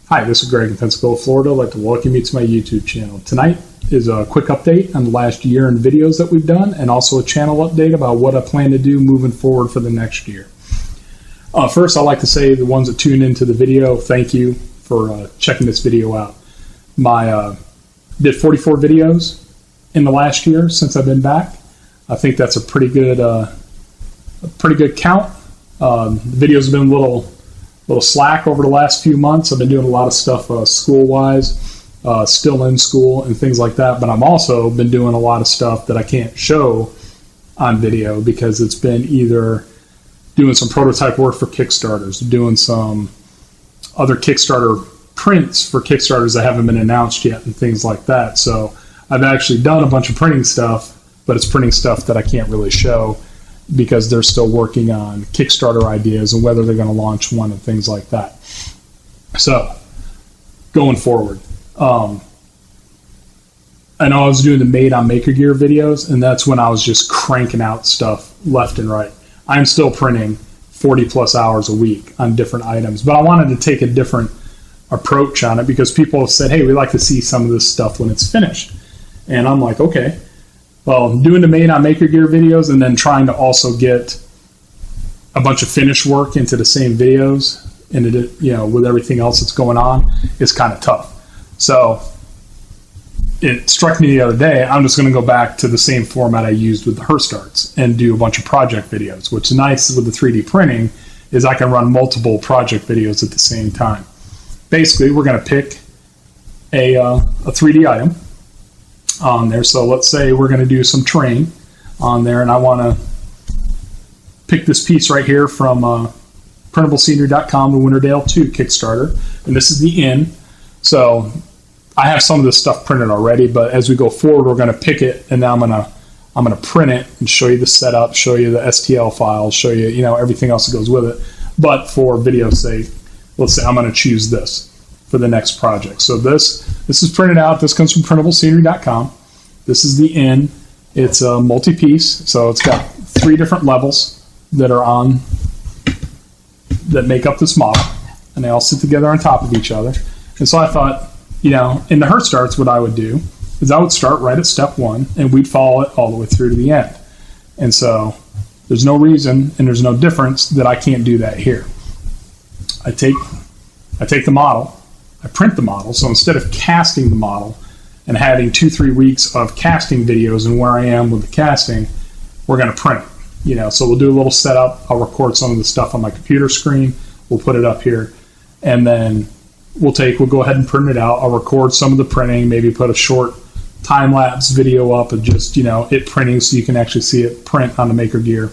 Hi, this is Greg in Pensacola, Florida. I'd like to welcome you to my YouTube channel. Tonight is a quick update on the last year in videos that we've done, and also a channel update about what I plan to do moving forward for the next year. First, I'd like to say the ones that tuned into the video, thank you for checking this video out. Did 44 videos in the last year since I've been back. I think that's a pretty good count. The videos have been a little slack over the last few months. I've been doing a lot of stuff school-wise, still in school and things like that, but I've also been doing a lot of stuff that I can't show on video because it's been either doing some prototype work for Kickstarters, doing some other Kickstarter prints for Kickstarters that haven't been announced yet and things like that. So I've actually done a bunch of printing stuff, but it's printing stuff that I can't really show because they're still working on Kickstarter ideas and whether they're going to launch one and things like that. So, going forward, I know I was doing the Made on Maker Gear videos, and that's when I was just cranking out stuff left and right. I'm still printing 40 plus hours a week on different items, but I wanted to take a different approach on it because people have said, hey, we'd like to see some of this stuff when it's finished. And I'm like, okay. Well, doing the Made on Maker Gear videos and then trying to also get a bunch of finished work into the same videos and with everything else that's going on is kind of tough. So it struck me the other day, I'm just going to go back to the same format I used with the Herstarts and do a bunch of project videos. What's nice with the 3D printing is I can run multiple project videos at the same time. Basically, we're going to pick a 3D item on there. So let's say we're going to do some terrain on there, and I want to pick this piece right here from printablescenery.com, the Winterdale 2 Kickstarter, and this is the in. So I have some of this stuff printed already, but as we go forward, we're going to pick it, and then I'm going to print it and show you the setup, show you the STL files, show you everything else that goes with it. But for video's sake, let's say I'm going to choose this for the next project. So this is printed out. This comes from printablescenery.com. This is the in. It's a multi-piece, so it's got 3 different levels that make up this model, and they all sit together on top of each other. And so I thought, in the Herstarts, what I would do is I would start right at step 1, and we'd follow it all the way through to the end. And so there's no reason and there's no difference that I can't do that here. I take the model, I print the model, so instead of casting the model and having 2-3 weeks of casting videos and where I am with the casting, we're going to print it. So we'll do a little setup. I'll record some of the stuff on my computer screen. We'll put it up here, and then we'll go ahead and print it out. I'll record some of the printing, maybe put a short time-lapse video up of just, it printing so you can actually see it print on the Maker Gear.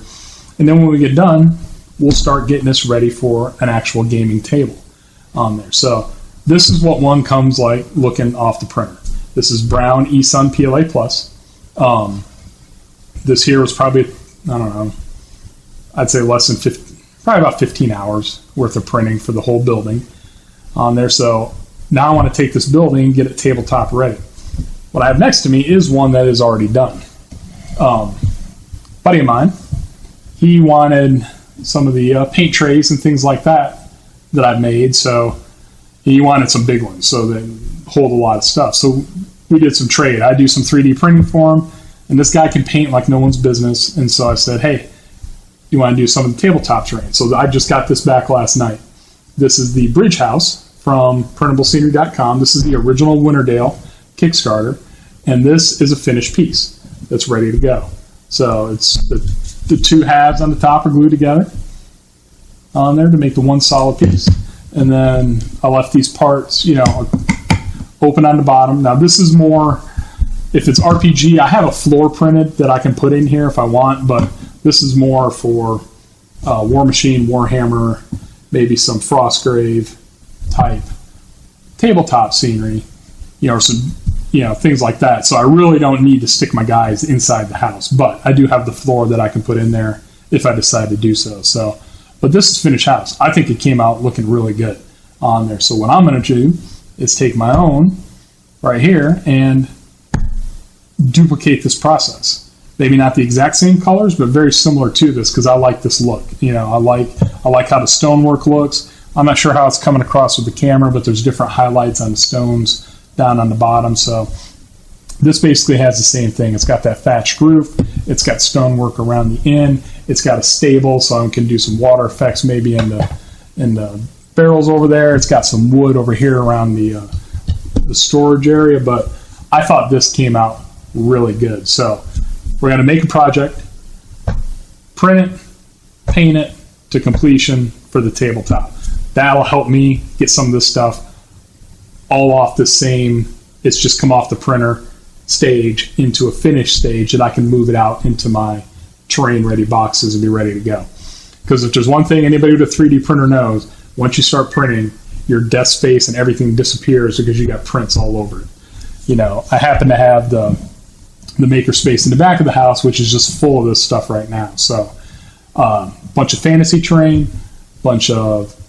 And then when we get done, we'll start getting this ready for an actual gaming table on there. So this is what one comes like looking off the printer. This is Brown eSun PLA Plus. This here was probably, I don't know, I'd say less than 50, probably about 15 hours worth of printing for the whole building on there. So now I want to take this building and get it tabletop ready. What I have next to me is one that is already done. Buddy of mine, he wanted some of the paint trays and things like that I've made, so he wanted some big ones so they hold a lot of stuff. So we did some trade. I do some 3D printing for him, and this guy can paint like no one's business. And so I said, hey, you want to do some of the tabletop terrain? So I just got this back last night. This is the Bridge House from printablescenery.com. This is the original Winterdale Kickstarter, and this is a finished piece that's ready to go. So it's the 2 halves on the top are glued together on there to make the one solid piece. And then I left these parts, open on the bottom. Now this is more, if it's RPG, I have a floor printed that I can put in here if I want, but this is more for War Machine, Warhammer, maybe some Frostgrave type tabletop scenery, or some, things like that. So I really don't need to stick my guys inside the house, but I do have the floor that I can put in there if I decide to do so. But this is finished house. I think it came out looking really good on there. So what I'm going to do is take my own right here and duplicate this process. Maybe not the exact same colors, but very similar to this because I like this look. I like how the stonework looks. I'm not sure how it's coming across with the camera, but there's different highlights on the stones down on the bottom. So this basically has the same thing. It's got that thatched roof. It's got stonework around the end. It's got a stable, so I can do some water effects maybe in the barrels over there. It's got some wood over here around the storage area, but I thought this came out really good. So we're going to make a project, print it, paint it to completion for the tabletop. That'll help me get some of this stuff all off the same, it's just come off the printer stage into a finished stage that I can move it out into my terrain ready boxes and be ready to go. Because if there's one thing anybody with a 3D printer knows, once you start printing, your desk space and everything disappears because you got prints all over it. You know, I happen to have the maker space in the back of the house, which is just full of this stuff right now. So bunch of fantasy terrain, bunch of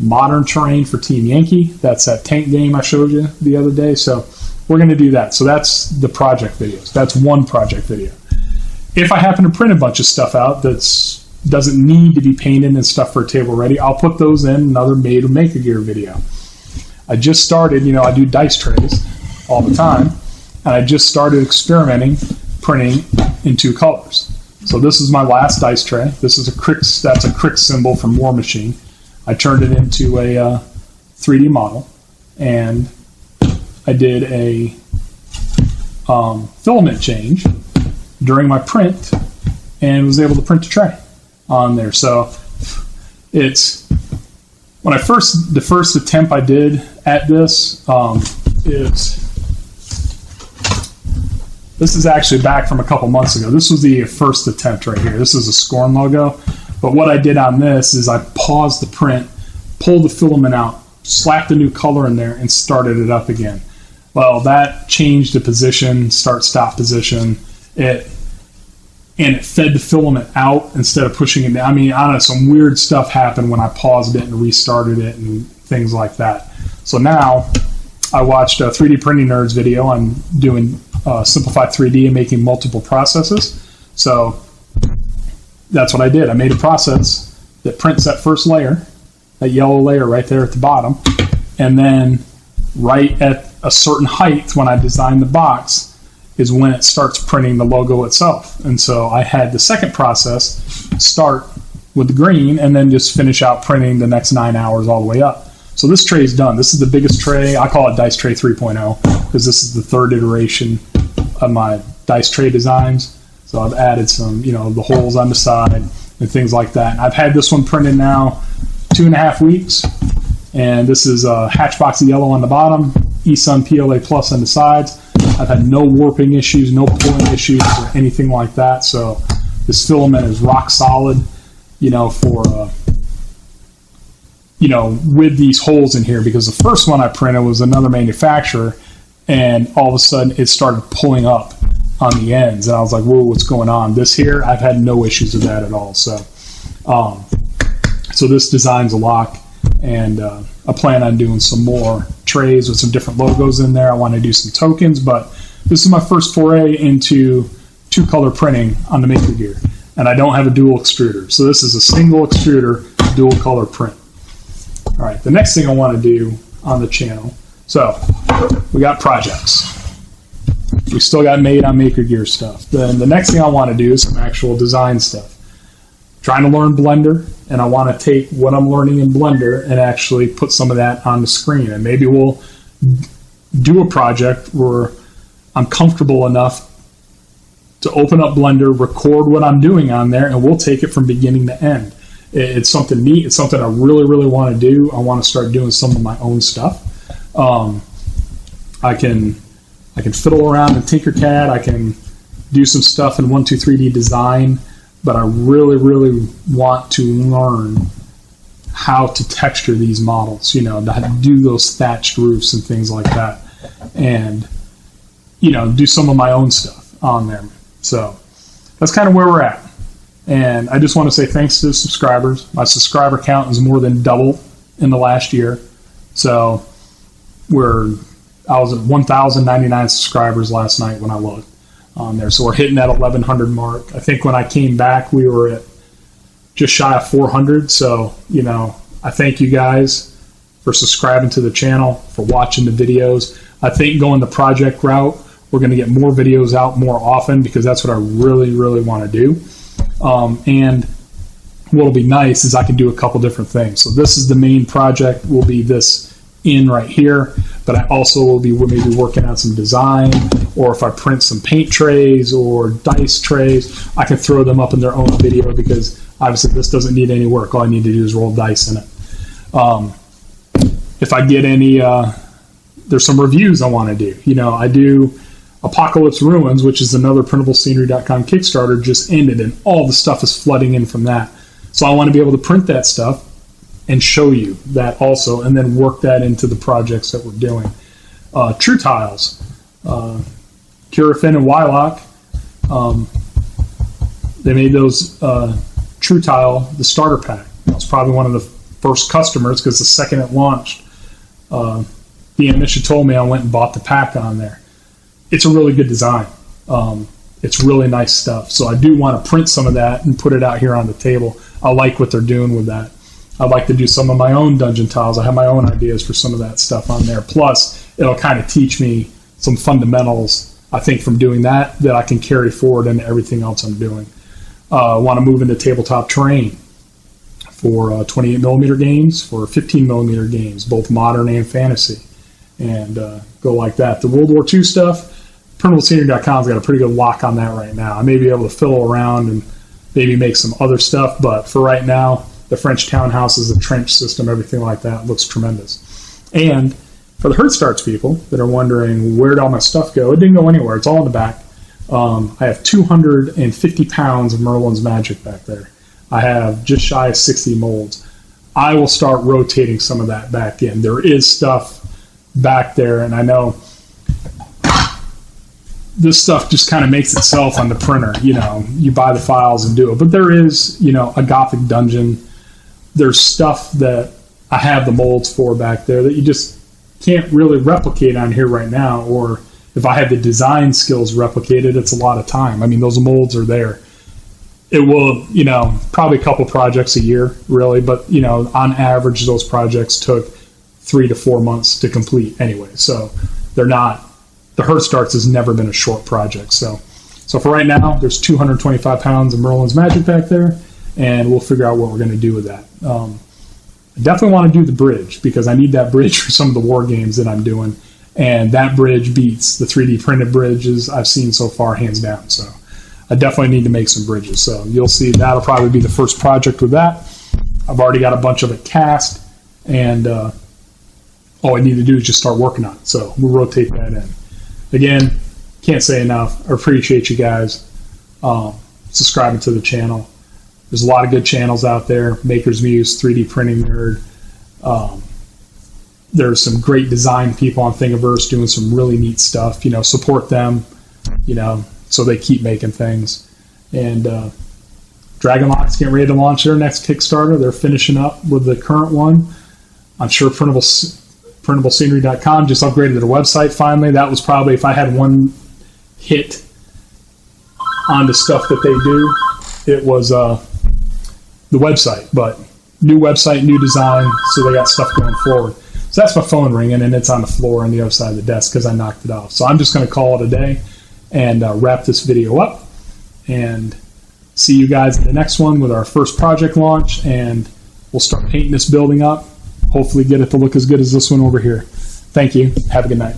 modern terrain for Team Yankee. That's that tank game I showed you the other day. So we're going to do that. So that's the project videos. That's one project video. If I happen to print a bunch of stuff out that's doesn't need to be painted and stuff for a table ready, I'll put those in another made or maker gear video. I just started, I do dice trays all the time, and I just started experimenting printing in 2 colors. So this is my last dice tray. This is that's a Crick symbol from War Machine. I turned it into a 3D model, and I did a filament change during my print and was able to print a tray on there. So it's the first attempt I did at this this is actually back from a couple months ago. This was the first attempt right here. This is a Scorn logo. But what I did on this is I paused the print, pulled the filament out, slapped a new color in there, and started it up again. Well, that changed the position, start-stop position. It fed the filament out instead of pushing it down. I mean, I don't know, some weird stuff happened when I paused it and restarted it and things like that. So now I watched a 3D Printing Nerds video on doing Simplified 3D and making multiple processes. So that's what I did. I made a process that prints that first layer, that yellow layer right there at the bottom, and then right at a certain height when I designed the box is when it starts printing the logo itself. And so I had the second process start with the green and then just finish out printing the next 9 hours all the way up. So this tray is done. This is the biggest tray. I call it Dice Tray 3.0 because this is the third iteration of my dice tray designs. So I've added some, the holes on the side and things like that. And I've had this one printed now 2.5 weeks. And this is a Hatchbox Yellow on the bottom, eSun PLA Plus on the sides. I've had no warping issues, no pulling issues, or anything like that. So this filament is rock solid, with these holes in here, because the first one I printed was another manufacturer, and all of a sudden it started pulling up on the ends, and I was like, whoa, what's going on? This here, I've had no issues with that at all. So so this design's a lock, and I plan on doing some more trays with some different logos in there. I want to do some tokens, but this is my first foray into 2-color printing on the Maker Gear, and I don't have a dual extruder. So this is a single extruder, dual color print. All right, the next thing I want to do on the channel, so we got projects. We still got made on Maker Gear stuff. Then the next thing I want to do is some actual design stuff. Trying to learn Blender, and I want to take what I'm learning in Blender and actually put some of that on the screen. And maybe we'll do a project where I'm comfortable enough to open up Blender, record what I'm doing on there, and we'll take it from beginning to end. It's something neat. It's something I really, really want to do. I want to start doing some of my own stuff. I can fiddle around in Tinkercad. I can do some stuff in 123D Design, but I really, really want to learn how to texture these models, how to do those thatched roofs and things like that, and, do some of my own stuff on there. So that's kind of where we're at. And I just want to say thanks to the subscribers. My subscriber count is more than double in the last year. So I was at 1,099 subscribers last night when I looked on there. So we're hitting that 1,100 mark. I think when I came back, we were at just shy of 400. So, I thank you guys for subscribing to the channel, for watching the videos. I think going the project route, we're going to get more videos out more often because that's what I really, really want to do. And what'll be nice is I can do a couple different things. So this is the main project, will be this in right here, but I also will be maybe working on some design, or if I print some paint trays or dice trays, I can throw them up in their own video because obviously this doesn't need any work. All I need to do is roll dice in it. If I get any, there's some reviews I want to do. You know, I do Apocalypse Ruins, which is another PrintableScenery.com Kickstarter, just ended, and all the stuff is flooding in from that. So I want to be able to print that stuff and show you that also, and then work that into the projects that we're doing. True Tiles, Curafin and Wylock, they made those True Tile, the starter pack. I was probably one of the first customers because the second it launched, the Misha told me, I went and bought the pack on there. It's a really good design. It's really nice stuff. So I do want to print some of that and put it out here on the table. I like what they're doing with that. I'd like to do some of my own dungeon tiles. I have my own ideas for some of that stuff on there. Plus, it'll kind of teach me some fundamentals, I think, from doing that I can carry forward into everything else I'm doing. I want to move into tabletop terrain for 28 millimeter games, for 15 millimeter games, both modern and fantasy, and go like that. The World War II stuff, PrintableScenery.com's got a pretty good lock on that right now. I may be able to fiddle around and maybe make some other stuff, but for right now, the French townhouses, the trench system, everything like that looks tremendous. And for the Hertzstarts people that are wondering where did all my stuff go, it didn't go anywhere. It's all in the back. I have 250 pounds of Merlin's Magic back there. I have just shy of 60 molds. I will start rotating some of that back in. There is stuff back there, and I know this stuff just kind of makes itself on the printer. You know, you buy the files and do it. But there is, you know, a Gothic dungeon. There's stuff that I have the molds for back there that you just can't really replicate on here right now. Or if I had the design skills replicated, it's a lot of time. I mean, those molds are there. It will, you know, probably a couple projects a year, really. But, you know, on average, those projects took 3 to 4 months to complete anyway. So they're not, the Hertzstarts has never been a short project. So for right now, there's 225 pounds of Merlin's Magic back there, and we'll figure out what we're going to do with that. I definitely want to do the bridge because I need that bridge for some of the war games that I'm doing, and that bridge beats the 3D printed bridges I've seen so far, hands down. So I definitely need to make some bridges. So you'll see that'll probably be the first project with that. I've already got a bunch of it cast, and all I need to do is just start working on it. So we'll rotate that in. Again, can't say enough. I appreciate you guys subscribing to the channel. There's a lot of good channels out there. Maker's Muse, 3D Printing Nerd. There's some great design people on Thingiverse doing some really neat stuff. You know, support them, you know, so they keep making things. And Dragonlock's getting ready to launch their next Kickstarter. They're finishing up with the current one. I'm sure PrintableScenery.com just upgraded their website finally. That was probably, if I had one hit on the stuff that they do, it was the website. But new website, new design, so they got stuff going forward. So that's my phone ringing, and it's on the floor on the other side of the desk because I knocked it off. So I'm just going to call it a day and wrap this video up, and see you guys in the next one with our first project launch, and we'll start painting this building up. Hopefully get it to look as good as this one over here. Thank you. Have a good night.